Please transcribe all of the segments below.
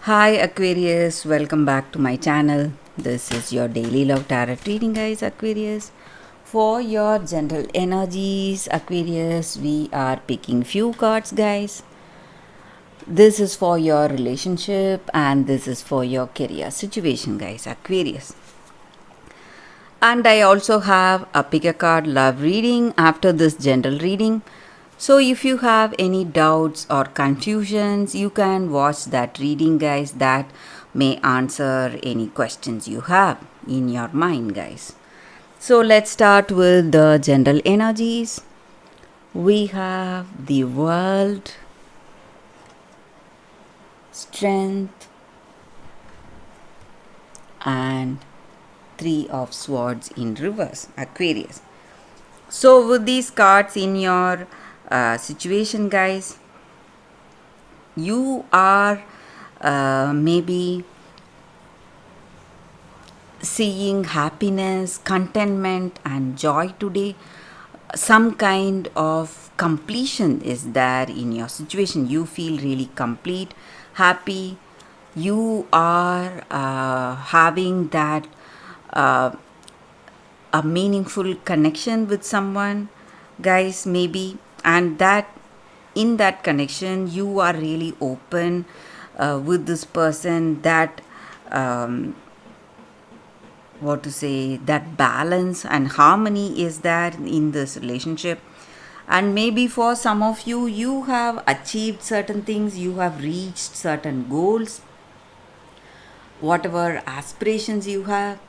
Hi Aquarius, welcome back to my channel. This is your daily love tarot reading, guys. Aquarius, for your general energies, Aquarius, we are picking few cards, guys. This is for your relationship and this is for your career situation, guys. Aquarius, and I also have a pick a card love reading after this general reading. So if you have any doubts or confusions, you can watch that reading, guys. That may answer any questions you have in your mind, guys. So let's start with the general energies. We have the world, strength, and three of swords in reverse, Aquarius. So with these cards in your situation, guys, you are maybe seeing happiness, contentment, and joy today. Some kind of completion is there in your situation. You feel really complete, happy. You are having that a meaningful connection with someone, guys, maybe, and that in that connection you are really open with this person, that what to say, that balance and harmony is there in this relationship. And maybe for some of you, you have achieved certain things, you have reached certain goals, whatever aspirations you have,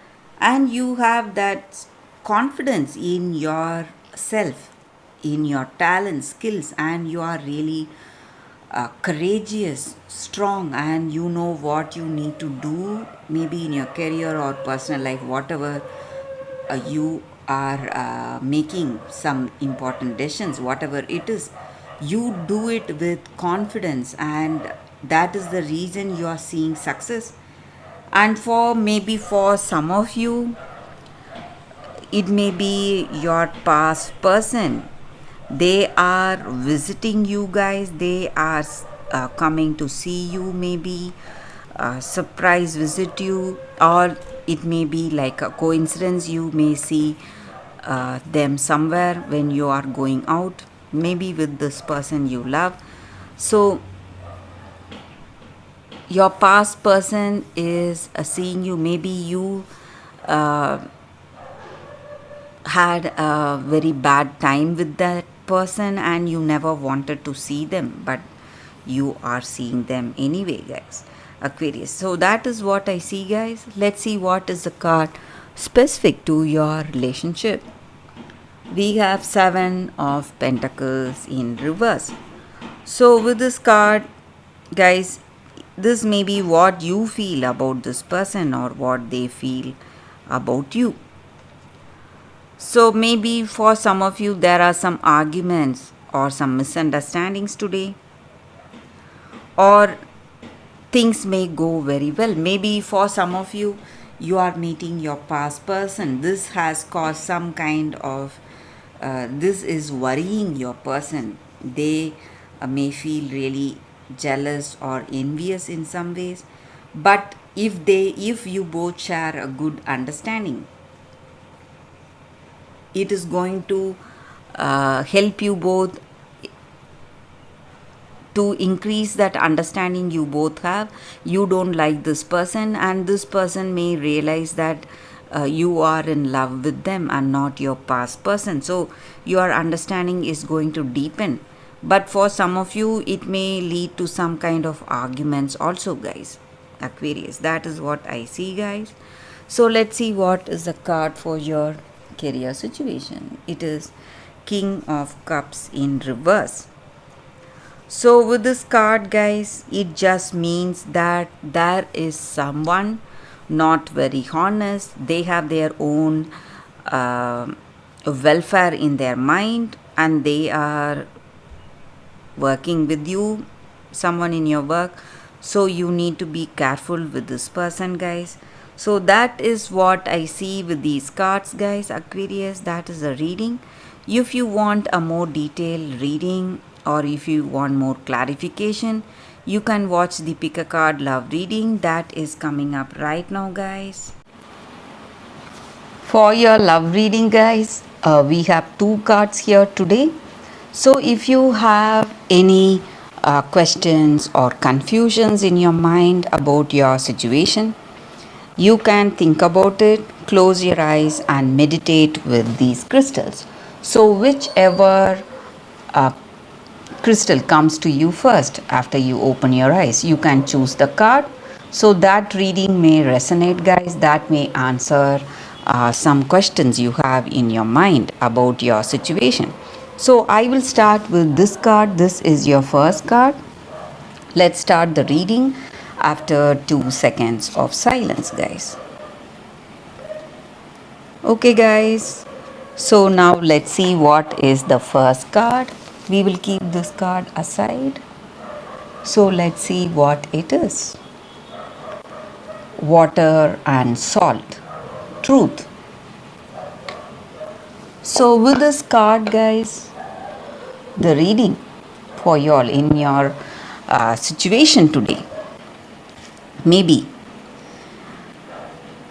and you have that confidence in yourself, in your talent, skills, and you are really courageous, strong, and you know what you need to do, maybe in your career or personal life, whatever you are making some important decisions, whatever it is, you do it with confidence, and that is the reason you are seeing success. And for maybe for some of you, it may be your past person. They are visiting you, guys. They are coming to see you, maybe surprise visit you, or it may be like a coincidence. You may see them somewhere when you are going out, maybe with this person you love. So your past person is seeing you. Maybe you uh, had a very bad time with that person and you never wanted to see them, but you are seeing them anyway, guys. Aquarius. So that is what I see, guys. Let's see what is the card specific to your relationship. We have Seven of Pentacles in reverse. So with this card, guys, this may be what you feel about this person or what they feel about you. So maybe for some of you there are some arguments or some misunderstandings today, or things may go very well. Maybe for some of you, you are meeting your past person. This has caused some kind of this is worrying your person. They may feel really jealous or envious in some ways, but if you both share a good understanding, it is going to help you both to increase that understanding you both have. You don't like this person, and this person may realize that you are in love with them and not your past person. So your understanding is going to deepen. But for some of you, it may lead to some kind of arguments also, guys. Aquarius. That is what I see, guys. So let's see what is the card for your career situation. It is King of Cups in reverse. So with this card, guys, it just means that there is someone not very honest. They have their own welfare in their mind, and they are working with you, someone in your work. So you need to be careful with this person, guys. So that is what I see with these cards, guys. Aquarius, that is a reading. If you want a more detailed reading, or if you want more clarification, you can watch the pick a card love reading that is coming up right now, guys. For your love reading, guys, we have two cards here today. So if you have any questions or confusions in your mind about your situation, you can think about it, close your eyes and meditate with these crystals. So whichever uh, crystal comes to you first after you open your eyes, you can choose the card. So that reading may resonate, guys. That may answer some questions you have in your mind about your situation. So I will start with this card. This is your first card. Let's start the reading after 2 seconds of silence, guys. Okay, guys. So now let's see what is the first card. We will keep this card aside. So let's see what it is. Water and salt. Truth. So with this card, guys, the reading for you all in your situation today, maybe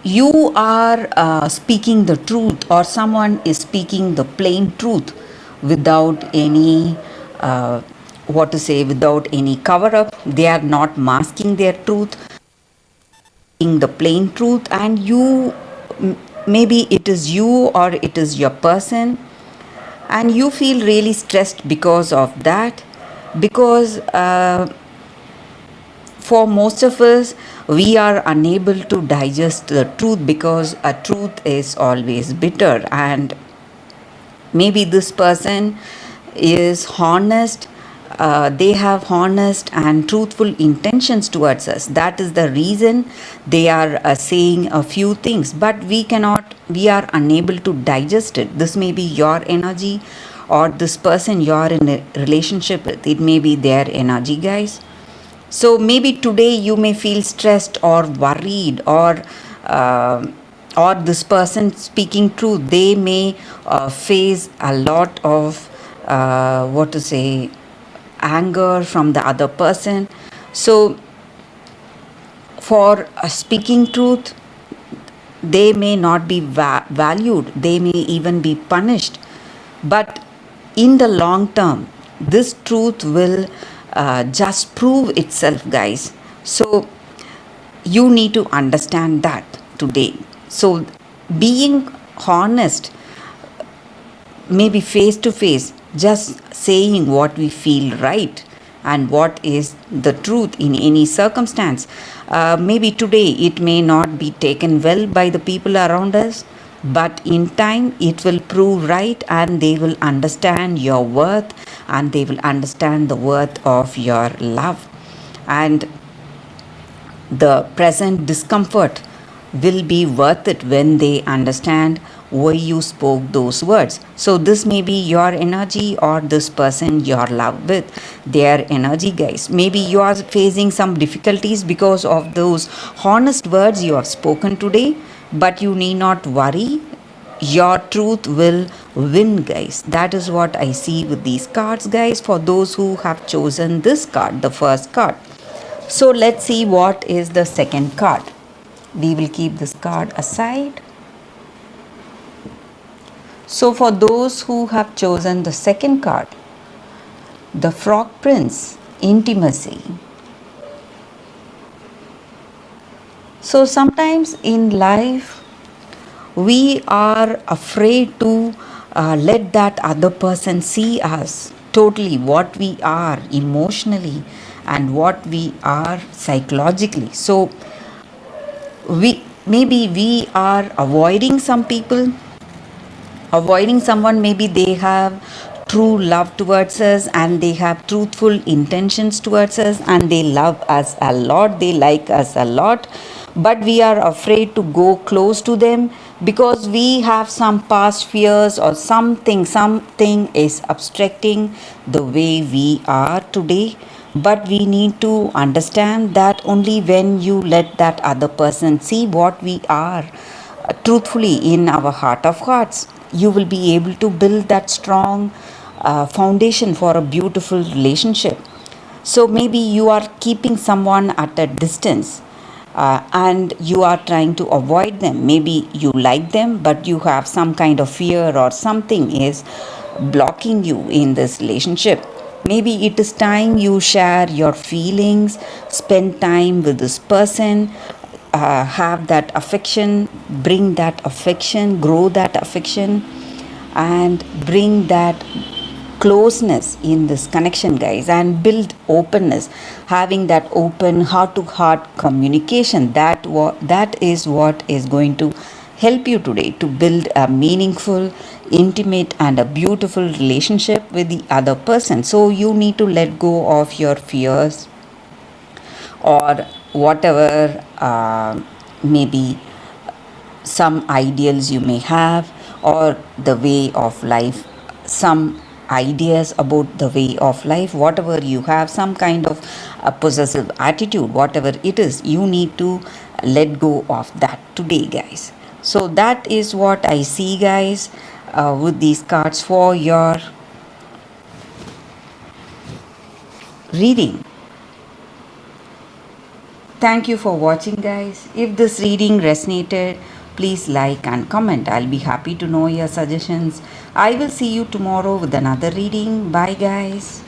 you are speaking the truth, or someone is speaking the plain truth without any without any cover up. They are not masking their truth, in the plain truth, and you, maybe it is you or it is your person, and you feel really stressed because of that, because for most of us, we are unable to digest the truth, because a truth is always bitter, and maybe this person is honest. They have honest and truthful intentions towards us. That is the reason they are saying a few things, but we are unable to digest it. This may be your energy, or this person you're in a relationship with, it may be their energy, guys. So maybe today you may feel stressed or worried, or this person speaking truth, they may face a lot of anger from the other person. So for speaking truth, they may not be valued, they may even be punished, but in the long term, this truth will just prove itself, guys. So you need to understand that today. So being honest, maybe face to face, just saying what we feel right and what is the truth in any circumstance. Maybe today it may not be taken well by the people around us, but in time it will prove right, and they will understand your worth, and they will understand the worth of your love, and the present discomfort will be worth it when they understand why you spoke those words. So this may be your energy, or this person you're love with, their energy, guys. Maybe you are facing some difficulties because of those honest words you have spoken today, but you need not worry. Your truth will win, guys. That is what I see with these cards, guys, for those who have chosen this card, the first card. So let's see what is the second card. We will keep this card aside. So for those who have chosen the second card, the Frog Prince, intimacy. So sometimes in life, we are afraid to let that other person see us totally, what we are emotionally and what we are psychologically. So we are avoiding some people, avoiding someone. Maybe they have true love towards us, and they have truthful intentions towards us, and they love us a lot, they like us a lot, but we are afraid to go close to them because we have some past fears, or something is obstructing the way we are today. But we need to understand that only when you let that other person see what we are truthfully in our heart of hearts, you will be able to build that strong foundation for a beautiful relationship. So maybe you are keeping someone at a distance, and you are trying to avoid them. Maybe you like them, but you have some kind of fear or something is blocking you in this relationship. Maybe it is time you share your feelings, spend time with this person, have that affection, bring that affection, grow that affection, and bring that closeness in this connection, guys, and build openness, having that open heart to heart communication. That is what is going to help you today to build a meaningful, intimate, and a beautiful relationship with the other person. So you need to let go of your fears, or whatever, maybe some ideals you may have, or the way of life, some ideas about the way of life, whatever you have, some kind of a possessive attitude, whatever it is, you need to let go of that today, guys. So that is what I see, guys, with these cards for your reading. Thank you for watching, guys. If this reading resonated, please like and comment. I'll be happy to know your suggestions. I will see you tomorrow with another reading. Bye, guys.